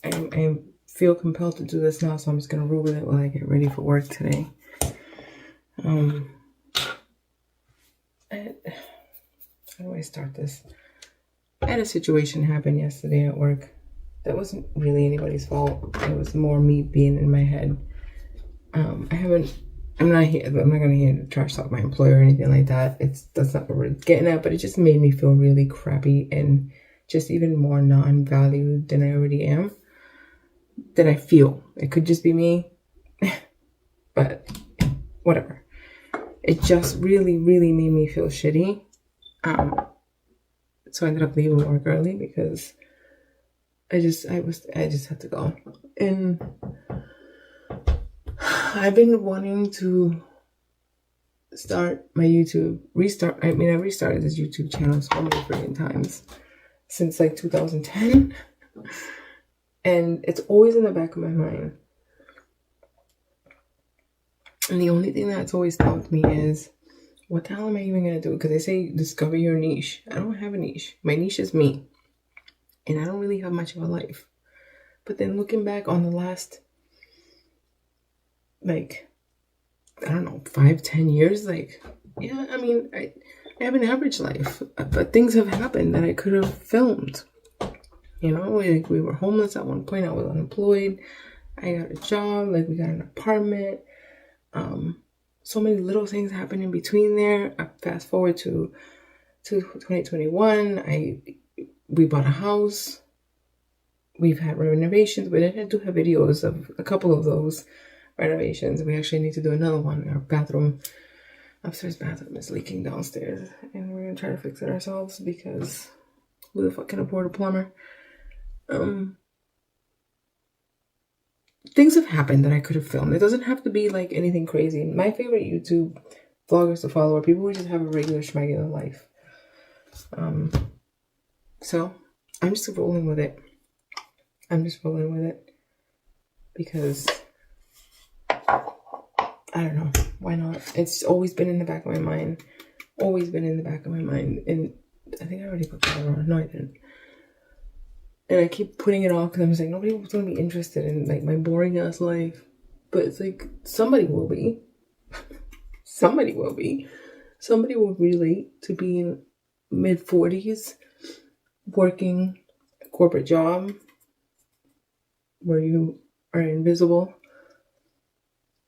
I feel compelled to do this now, so I'm just gonna roll with it while I get ready for work today. How do I start this? I had a situation happen yesterday at work that wasn't really anybody's fault. It was more me being in my head. I'm not gonna hear to trash talk my employer or anything like that. That's not what we're getting at, but it just made me feel really crappy and just even more non-valued than I already am. Than I feel. It could just be me, but whatever. It just really, really made me feel shitty. So I ended up leaving work early because I just had to go. And I've been wanting to start my YouTube, I restarted this YouTube channel so many freaking times since like 2010. And it's always in the back of my mind. And the only thing that's always stopped me is, what the hell am I even going to do? Because they say discover your niche. I don't have a niche. My niche is me. And I don't really have much of a life. But then looking back on the last, 5-10 years, I have an average life. But things have happened that I could have filmed. We were homeless at one point. I was unemployed. I got a job. We got an apartment. So many little things happened in between there. I fast forward to 2021. We bought a house. We've had renovations, but I do have videos of a couple of those renovations. We actually need to do another one. Our upstairs bathroom is leaking downstairs, and we're gonna try to fix it ourselves because who the fuck can afford a plumber? Things have happened that I could have filmed. It doesn't have to be anything crazy. My favorite YouTube vloggers to follow are people who just have a regular schmegular life. So I'm just rolling with it. Because I don't know. Why not? It's always been in the back of my mind. And I think I already put that on. No, I didn't. And I keep putting it off because I'm just nobody's going to be interested in my boring ass life. But it's somebody will be. Somebody will be. Somebody will relate to being mid-40s, working a corporate job where you are invisible.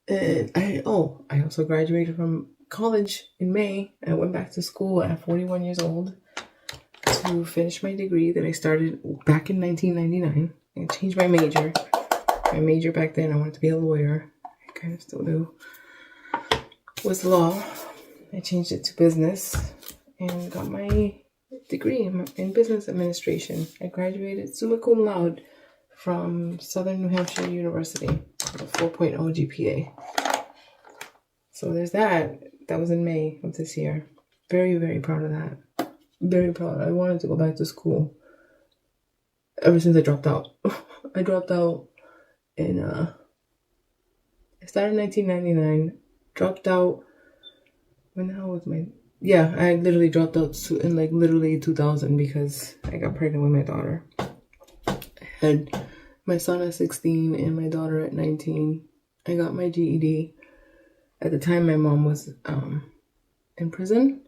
And I also graduated from college in May. I went back to school at 41 years old to finish my degree that I started back in 1999. I changed my major. My major back then, I wanted to be a lawyer. I kind of still do. Was law. I changed it to business and got my degree in business administration. I graduated summa cum laude from Southern New Hampshire University with a 4.0 GPA. So there's that. That was in May of this year. Very, very proud of that. Very proud. I wanted to go back to school ever since I dropped out. I dropped out in I started in 1999, dropped out when the hell was I literally dropped out in literally 2000 because I got pregnant with my daughter. I had my son at 16 and my daughter at 19. I got my GED. At the time my mom was in prison.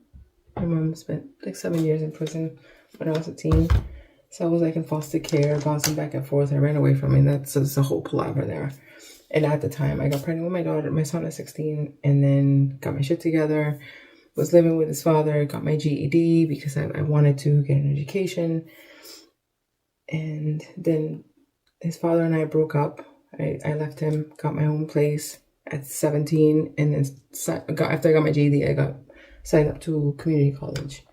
My mom spent 7 years in prison when I was a teen. So I was in foster care, bouncing back and forth. I ran away from it. That's a whole palaver there. And at the time, I got pregnant with my son at 16, and then got my shit together. Was living with his father, got my GED because I wanted to get an education. And then his father and I broke up. I left him, got my own place at 17, and then after I got my GED, I got signed up to community college.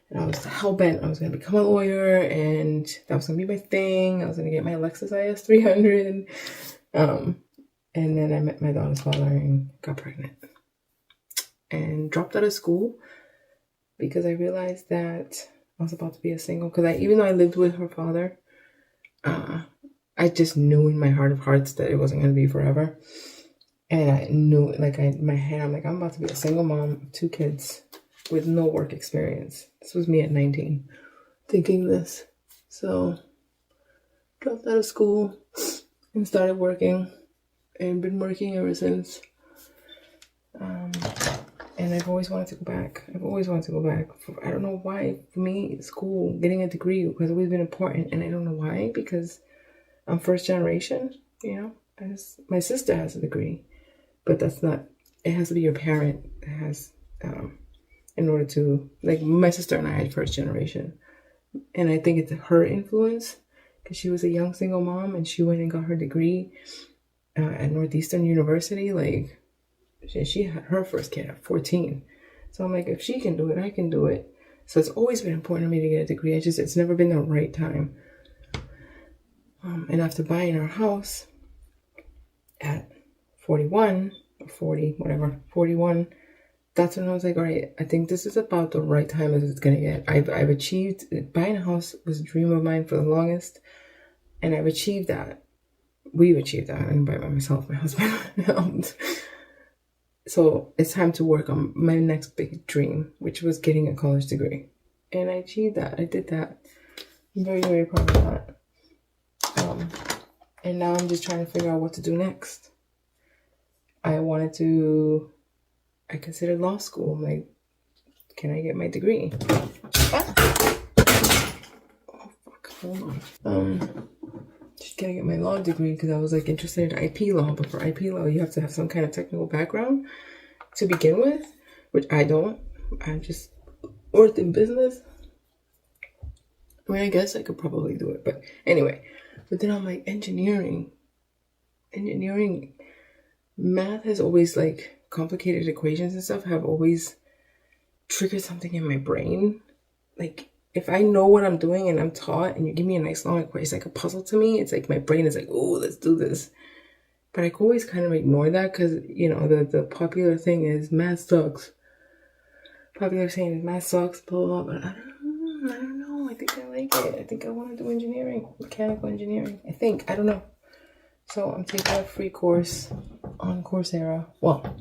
And I was hell-bent. I was going to become a lawyer, and that was going to be my thing. I was going to get my Lexus IS 300. And then I met my daughter's father and got pregnant. And dropped out of school because I realized that I was about to be a single. Because even though I lived with her father, I just knew in my heart of hearts that it wasn't going to be forever. And I knew, in my head, I'm I'm about to be a single mom of 2 kids with no work experience. This was me at 19, thinking this. So dropped out of school and started working, and been working ever since. And I've always wanted to go back. I don't know why. For me, school, getting a degree has always been important, and I don't know why, because I'm first generation, my sister has a degree, but that's not, it has to be your parent that has, in order to, like, my sister and I had first generation. And I think it's her influence, because she was a young single mom, and she went and got her degree at Northeastern University. Like, she had her first kid at 14. So I'm like, if she can do it, I can do it. So it's always been important to me to get a degree. It's never been the right time. And after buying our house at 41, or 40, whatever, 41, that's when I was like, all right, I think this is about the right time as it's going to get. I've achieved, buying a house was a dream of mine for the longest. And I've achieved that. We've achieved that. I didn't buy it by myself, my husband. So it's time to work on my next big dream, which was getting a college degree. And I achieved that. I did that. I'm very, very proud of that. And now I'm just trying to figure out what to do next. I considered law school. I'm like, can I get my degree? Oh, fuck, hold on. Just gonna get my law degree because I was like interested in IP law, but for IP law, you have to have some kind of technical background to begin with, which I don't. I'm just worked in business. I mean, I guess I could probably do it, but anyway. But then I'm like, engineering, math has always, like, complicated equations and stuff have always triggered something in my brain. Like, if I know what I'm doing and I'm taught and you give me a nice long equation, it's like a puzzle to me. It's like my brain is like, oh, let's do this. But I always kind of ignore that because, the popular thing is math sucks. Popular saying is math sucks, blah, blah, blah. But I don't know. I think I like it. I think I want to do engineering, mechanical engineering. I don't know. So I'm taking a free course on Coursera. Well,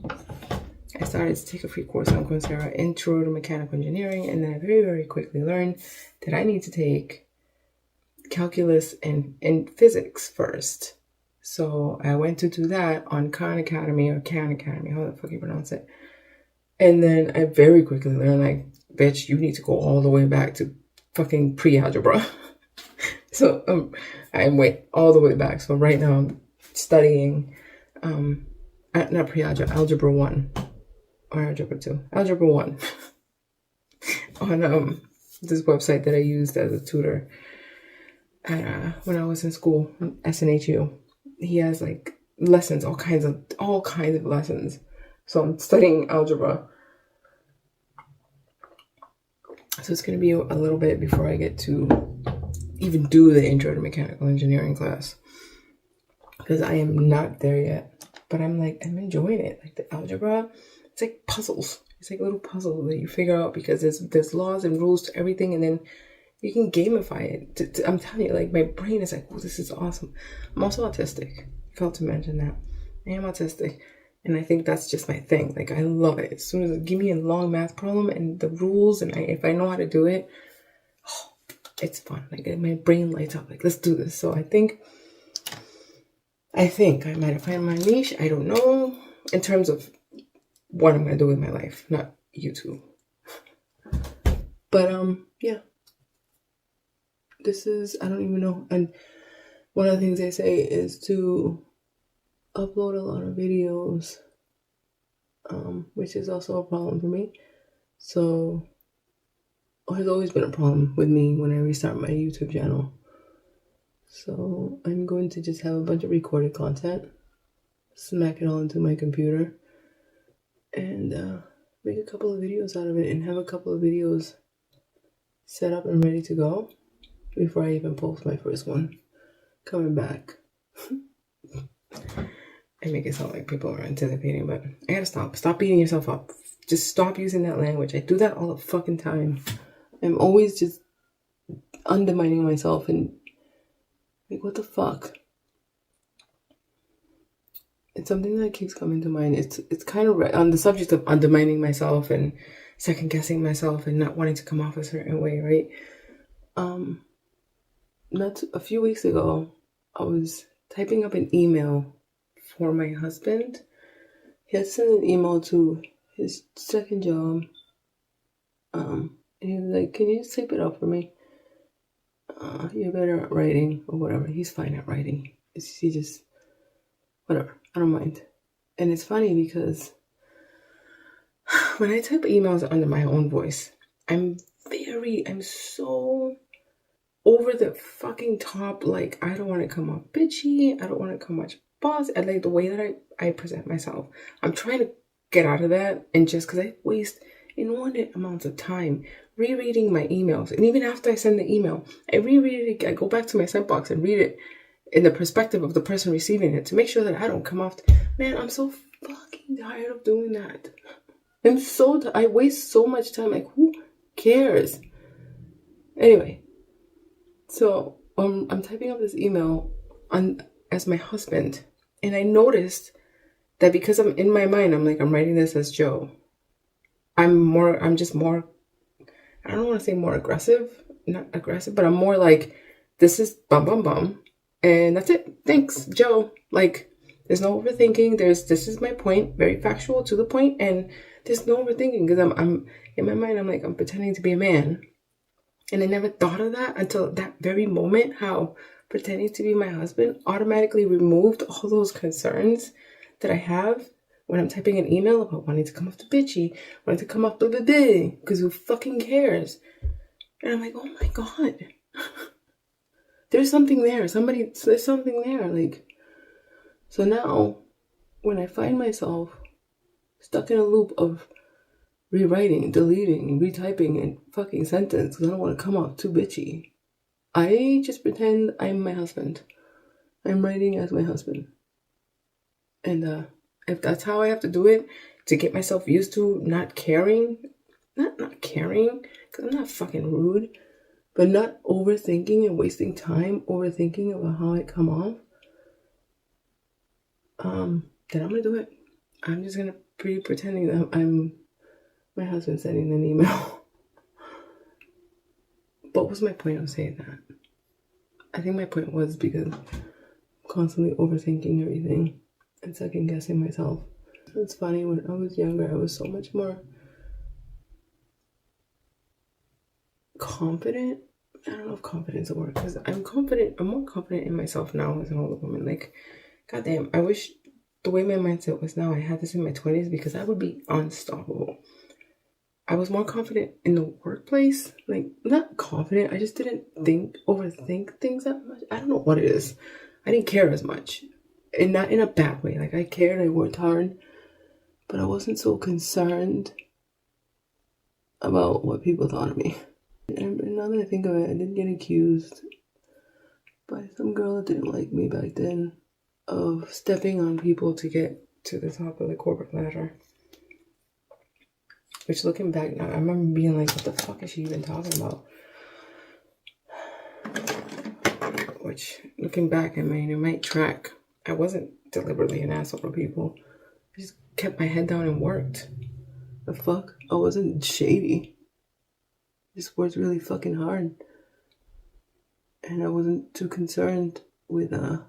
I started to take a free course on Coursera, Intro to Mechanical Engineering, and then I very, very quickly learned that I need to take calculus and physics first. So I went to do that on Khan Academy, how the fuck you pronounce it. And then I very quickly learned, like, bitch, you need to go all the way back to fucking pre-algebra. So I went all the way back. So right now I'm studying, not pre-algebra, algebra 1 or algebra 2, algebra 1 on this website that I used as a tutor when I was in school, SNHU. He has like lessons, all kinds of lessons. So I'm studying algebra. So it's going to be a little bit before I get to even do the Intro to Mechanical Engineering class, because I am not there yet. But I'm enjoying it. Like the algebra, it's like puzzles. It's like little puzzles that you figure out because there's laws and rules to everything, and then you can gamify it. I'm telling you, like, my brain is like, oh, this is awesome. I'm also autistic. I failed to mention that. I am autistic. And I think that's just my thing. Like, I love it. As soon as give me a long math problem and the rules, and if I know how to do it, it's fun. Like, my brain lights up. Like, let's do this. So I think I might have found my niche. I don't know. In terms of what I'm going to do with my life. Not YouTube. But, yeah. I don't even know. And one of the things they say is to upload a lot of videos, which is also a problem for me. So it has always been a problem with me when I restart my YouTube channel. So I'm going to just have a bunch of recorded content, smack it all into my computer, and make a couple of videos out of it, and have a couple of videos set up and ready to go before I even post my first one coming back. I make it sound like people are anticipating, but I gotta stop beating yourself up. Just stop using that language. I do that all the fucking time. I'm always just undermining myself, and like, what the fuck? It's something that keeps coming to mind. It's kind of on the subject of undermining myself and second guessing myself and not wanting to come off a certain way, right? not a few weeks ago, I was typing up an email for my husband. He had sent an email to his second job. And he was like, "Can you just type it out for me? You're better at writing," or whatever. He's fine at writing. He just, whatever. I don't mind. And it's funny because when I type emails under my own voice, I'm so over the fucking top. Like, I don't want to come off bitchy. I don't want to come off boss. I like the way that I present myself. I'm trying to get out of that. And just because I waste inordinate amounts of time rereading my emails. And even after I send the email, I reread it. I go back to my sent box and read it in the perspective of the person receiving it to make sure that I don't come off. Man, I'm so fucking tired of doing that. I waste so much time. Like, who cares? Anyway, so I'm typing up this email as my husband, and I noticed that because I'm in my mind, I'm writing this as Joe. I'm just more, I don't want to say more aggressive, not aggressive, but I'm more like, this is bum bum bum, and that's it. Thanks, Joe. Like, there's no overthinking. This is my point, very factual, to the point, and there's no overthinking because I'm in my mind. I'm pretending to be a man, and I never thought of that until that very moment. How pretending to be my husband automatically removed all those concerns that I have when I'm typing an email about wanting to come off the bitchy, wanting to come off blah blah blah, because who fucking cares? And I'm like, oh my god, there's something there. There's something there. Like, so now when I find myself stuck in a loop of rewriting, deleting, retyping a fucking sentence because I don't want to come off too bitchy, I just pretend I'm my husband. I'm writing as my husband. And if that's how I have to do it to get myself used to not caring, not caring, because I'm not fucking rude, but not overthinking and wasting time overthinking about how I come off, then I'm going to do it. I'm just going to be pretending that I'm my husband sending an email. What was my point of saying that? I think my point was because I'm constantly overthinking everything and second guessing myself. It's funny, when I was younger, I was so much more confident. I don't know if confidence is a word, because I'm more confident in myself now as an older woman. Like, goddamn, I wish the way my mindset was now, I had this in my 20s, because I would be unstoppable. I was more confident in the workplace. Like, not confident, I just didn't overthink things that much. I don't know what it is. I didn't care as much. And not in a bad way. Like, I cared, I worked hard, but I wasn't so concerned about what people thought of me. And now that I think of it, I did get accused by some girl that didn't like me back then of stepping on people to get to the top of the corporate ladder. Which, looking back now, I remember being like, what the fuck is she even talking about? Which, looking back, I mean, it might track. I wasn't deliberately an asshole to people. I just kept my head down and worked. The fuck? I wasn't shady. I just worked really fucking hard. And I wasn't too concerned with, I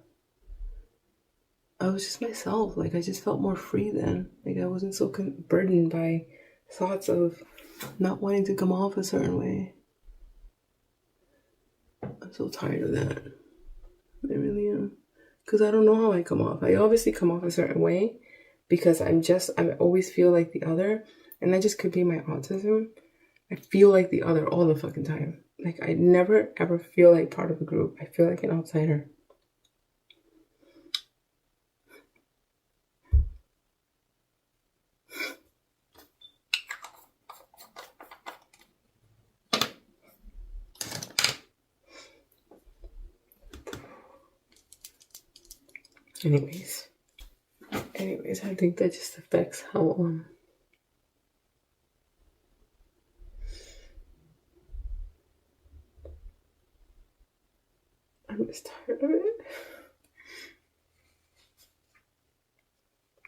was just myself. Like, I just felt more free then. Like, I wasn't so burdened by thoughts of not wanting to come off a certain way. I'm so tired of that. I really am. Because I don't know how I come off. I obviously come off a certain way because I always feel like the other. And that just could be my autism. I feel like the other all the fucking time. Like, I never ever feel like part of a group. I feel like an outsider. Anyways, I think that just affects how I'm just tired of it.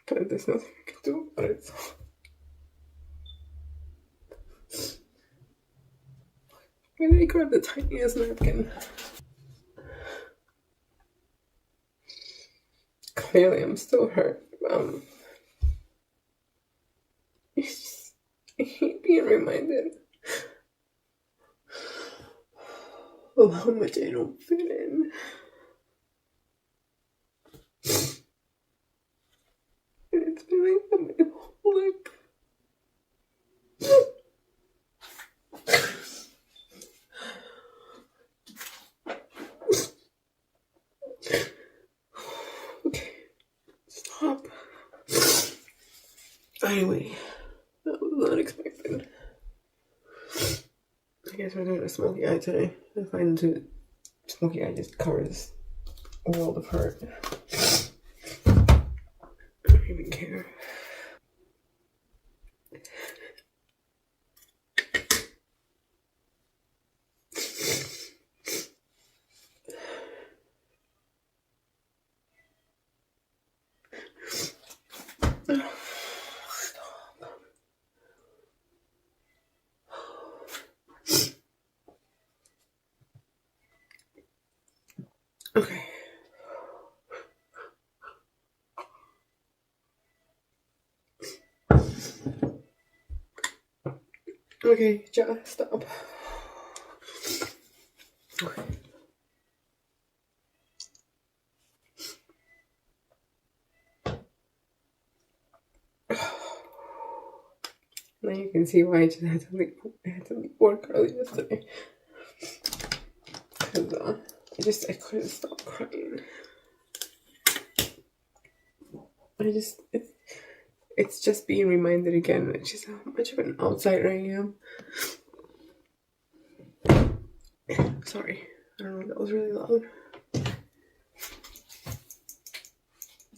But there's nothing I can do about it. So. I'm gonna grab the tiniest napkin. Really, I'm still hurt. It's just, I hate being reminded of how much I don't fit in. And it's been like that my whole life. Okay, stop. Anyway, that was unexpected. I guess we're doing a smoky eye today. I find the smoky eye just covers a world of hurt. I don't even care. Okay. Okay, just stop. Okay. Now you can see why I just had to leave. I had to leave work early yesterday. Because I couldn't stop crying. It's just being reminded again that just how much of an outsider I am. Sorry, I don't know, that was really loud.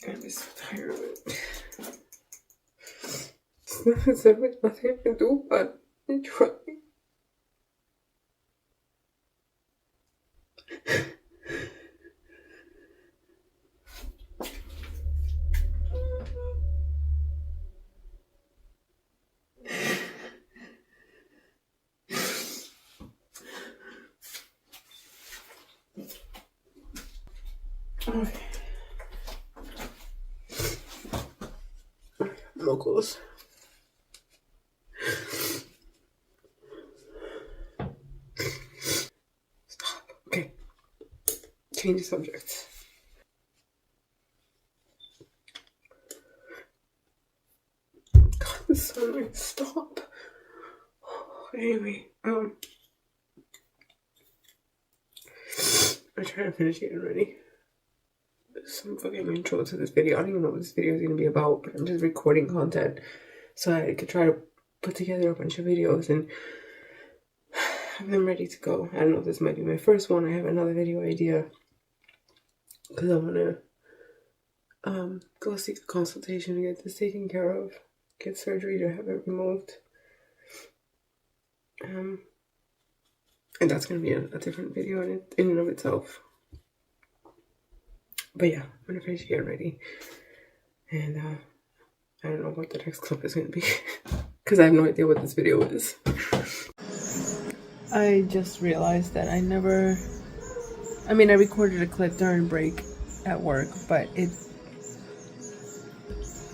I'm just so tired of it. There's nothing I can do but try. Okay. Locals. Stop. Okay. Change the subject. God, the sunlight, stop. Anyway, I'm trying to finish getting ready. Some fucking intro to this video. I don't even know what this video is gonna be about, but I'm just recording content so I could try to put together a bunch of videos and have them ready to go. I don't know if this might be my first one. I have another video idea because I want to go seek a consultation to get this taken care of, get surgery to have it removed. And that's gonna be a different video in and of itself. But yeah, I'm gonna finish getting ready. And I don't know what the next clip is gonna be. Because I have no idea what this video is. I just realized that I recorded a clip during break at work, but it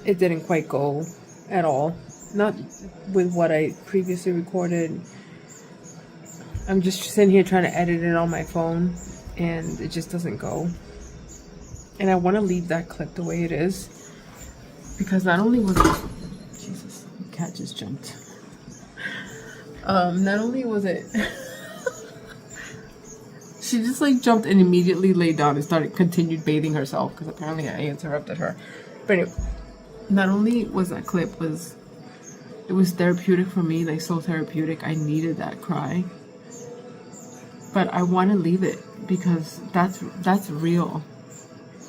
didn't quite go at all. Not with what I previously recorded. I'm just sitting here trying to edit it on my phone, and it just doesn't go. And I want to leave that clip the way it is, because not only was it... Jesus, the cat just jumped. Not only was it... she just like jumped and immediately laid down and continued bathing herself, because apparently I interrupted her. But anyway, not only was that clip, it was therapeutic for me, like so therapeutic. I needed that cry. But I want to leave it because that's real.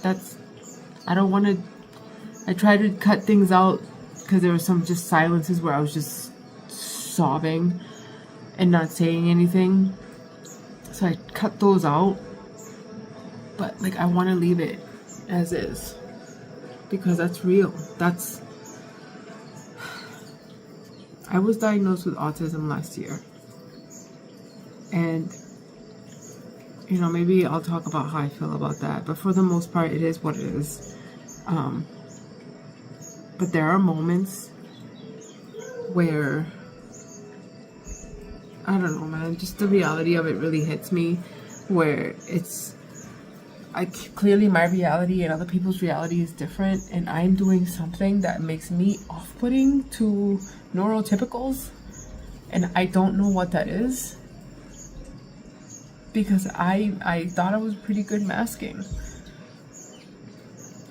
I don't want to... I tried to cut things out because there were some just silences where I was just sobbing and not saying anything. So I cut those out. But like, I want to leave it as is because that's real. I was diagnosed with autism last year. And maybe I'll talk about how I feel about that. But for the most part, it is what it is. But there are moments where, I don't know, man, just the reality of it really hits me, where clearly my reality and other people's reality is different, and I'm doing something that makes me off-putting to neurotypicals, and I don't know what that is, because I thought I was pretty good masking.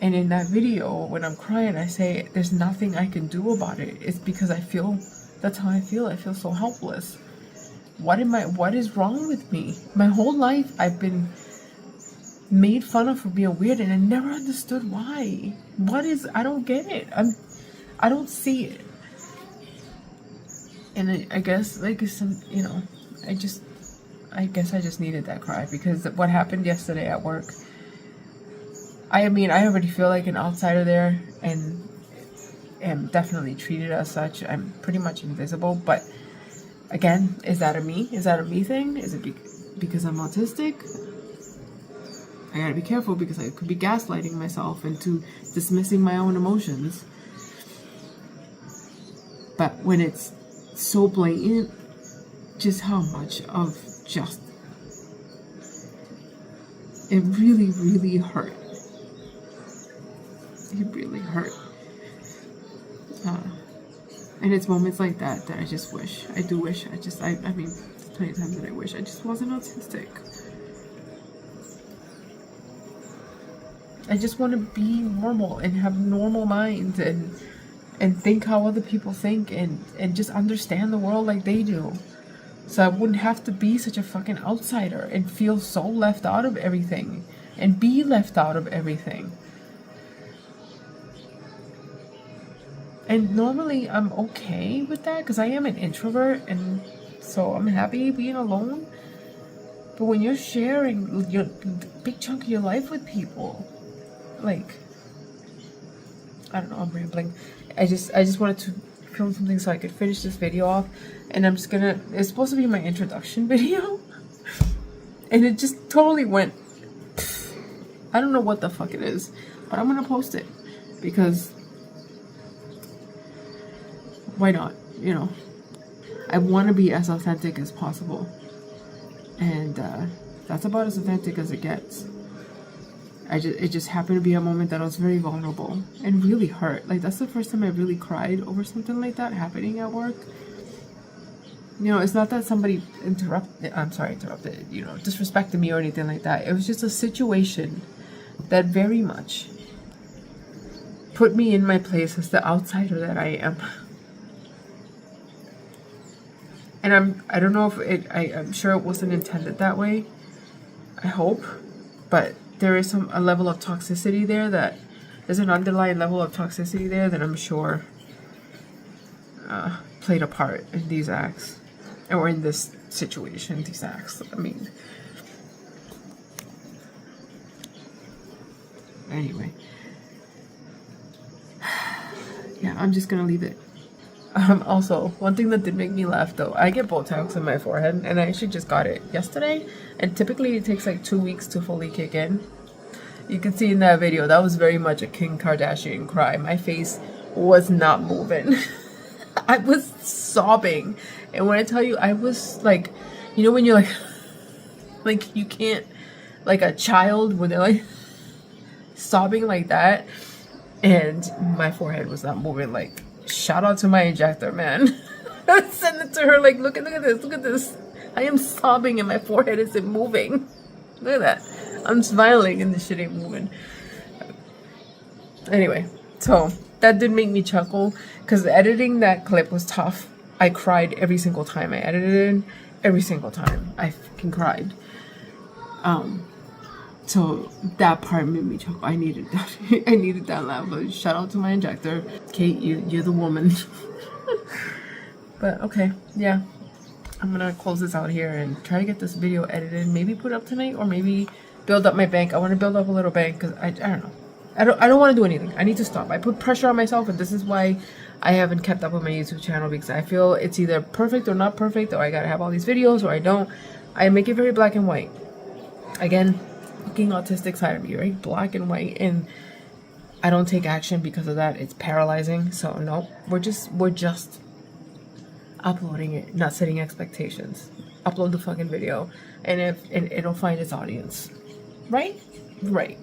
And in that video, when I'm crying, I say there's nothing I can do about it. It's because that's how I feel. I feel so helpless. What is wrong with me? My whole life I've been made fun of for being weird, and I never understood why. I don't get it. I don't see it. And I guess, like, some, I guess I just needed that cry, because what happened yesterday at work, I already feel like an outsider there, and am definitely treated as such. I'm pretty much invisible, but again, is that a me? Is that a me thing? Is it because I'm autistic? I gotta be careful, because I could be gaslighting myself into dismissing my own emotions. But when it's so blatant, just how much of just, it really, really hurt. It really hurt. And it's moments like that I just wish, I mean, 20 times that I wish I just wasn't autistic. I just want to be normal and have normal minds and think how other people think and just understand the world like they do. So I wouldn't have to be such a fucking outsider and feel so left out of everything and be left out of everything. And normally I'm okay with that, because I am an introvert, and so I'm happy being alone. But when you're sharing your big chunk of your life with people, like, I don't know, I'm rambling. I just wanted to film something so I could finish this video off, and I'm just gonna, it's supposed to be my introduction video, and it just totally went, I don't know what the fuck it is, but I'm gonna post it, because why not? I want to be as authentic as possible, and that's about as authentic as it gets. It just happened to be a moment that I was very vulnerable and really hurt. Like, that's the first time I really cried over something like that happening at work. It's not that somebody disrespected me or anything like that. It was just a situation that very much put me in my place as the outsider that I am. And I don't know if I'm sure it wasn't intended that way. I hope. But there is a level of toxicity there, there's an underlying level of toxicity there that I'm sure played a part in these acts. Or in this situation, these acts. I mean. Anyway. Yeah, I'm just gonna leave it. Also, one thing that did make me laugh though, I get Botox in my forehead, and I actually just got it yesterday, and typically it takes like 2 weeks to fully kick in. You can see in that video, that was very much a Kim Kardashian cry. My face was not moving. I was sobbing, and when I tell you, I was like, when you're like you can't, like a child when they're like sobbing like that, and my forehead was not moving. Like, shout out to my injector, man. I sent it to her, like, look at this. I am sobbing and my forehead isn't moving. Look at that. I'm smiling and the shit ain't moving. Anyway, so that did make me chuckle, because editing that clip was tough. I cried every single time I edited it. Every single time. I fucking cried. So that part made me chuckle. I needed that. I needed that laugh. But shout out to my injector. Kate, you're the woman. But okay, yeah. I'm gonna close this out here and try to get this video edited. Maybe put it up tonight, or maybe build up my bank. I want to build up a little bank, because I don't know. I don't want to do anything. I need to stop. I put pressure on myself, and this is why I haven't kept up with my YouTube channel, because I feel it's either perfect or not perfect, or I gotta have all these videos, or I don't. I make it very black and white. Again, fucking autistic side of me, right? Black and white. And I don't take action because of that. It's paralyzing. So no, we're just uploading it, not setting expectations. Upload the fucking video, and it'll find its audience, right? Right.